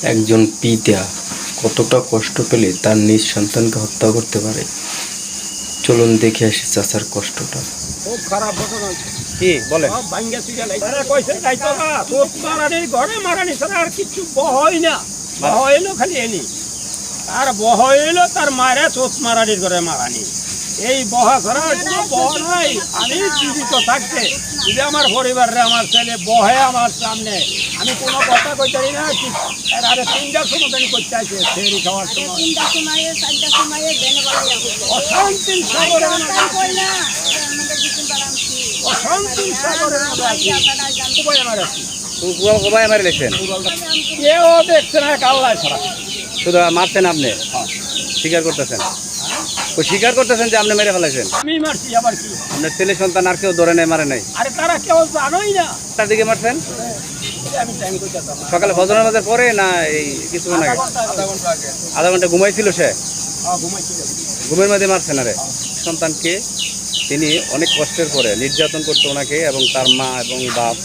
একজন পিতা কতটা কষ্ট পেলে তার নিজ সন্তানকে হত্যা করতে পারে। চলুন দেখে আসি চাচার কষ্টটা। খুব খারাপ ঘটনা হয়েছে। কি বলেন? সব ভাঙ্গা চুরিয়া লাগছে। তারা কইছে যাইতো না, তোর মারানির ঘরে মারানি ছাড়া আর কিচ্ছু বহই না। বহইলো খালি এনি। আর বহইলো তার মায়েরা চোখ মারানির ঘরে মারানি। এই বহা করার কোনো বহ নাই। আমি জীবিত থাকতে যদি আমার পরিবারে আমার ছেলে বহে আমার সামনে, আমি কোনো কথা কইতে পারি না। আরে 3টার সময় আমি করতে আইছে ফেরি খাওয়ার সময়। অশান্তির সাগরে অশান্তির সাগরে উপায় আমার আছি। কবাই মারি লেছেন? কেউ দেখছে না, কাল্লায় ছাড়া। শুধু মারছেন আপনি? স্বীকার করতেছেন? ও স্বীকার করতেছেন যে আপনি মেরে ফেলাইছেন? আমি মারছি, আবার কি? আপনার ছেলে সন্তান আর কেউ ধরে নেই, মারে নাই? আরে তারা কেউ জানোই না। তার দিকে মারছেন আমি টাইম করতেতাম সকালে ফজর নামাজের পরে না এই কিছুক্ষণ আগে? আধা ঘন্টা ঘুমাইছিল সে? ঘুমাইছিল। ঘুমের মধ্যে মারছেন? আরে সন্তানকে তিনি অনেক কষ্টের পরে নির্যাতন করতো ওনাকে এবং তার মা এবং বাপ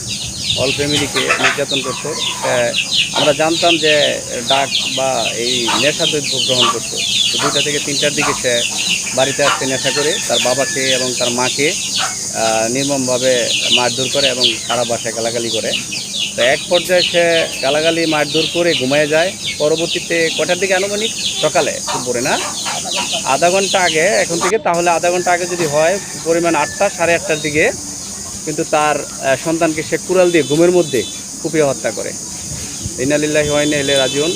অল ফ্যামিলিকে নির্যাতন করতো। আমরা জানতাম যে ডাক বা এই নেশা দ্রব্য গ্রহণ করতো। তো 2টা থেকে 3টার দিকে সে বাড়িতে আসতে নেশা করে তার বাবাকে এবং তার মাকে নির্মমভাবে মারধর করে এবং সারা বাসায় গালাগালি করে। তো এক পর্যায়ে সে গালাগালি মারধর করে ঘুমিয়ে যায়। পরবর্তীতে কটার দিকে আনুমানিক? সকালে, খুব ভোরে না? আধা ঘন্টা আগে এখন থেকে, তাহলে আধা ঘন্টা আগে যদি হয় পরিমাণ 8টা, সাড়ে 8টার দিকে কিন্তু তার সন্তানকে সে কুড়াল দিয়ে ঘুমের মধ্যে কুপিয়ে হত্যা করে। ইন্না লিল্লাহি ওয়া ইন্না ইলাইহি রাজিউন।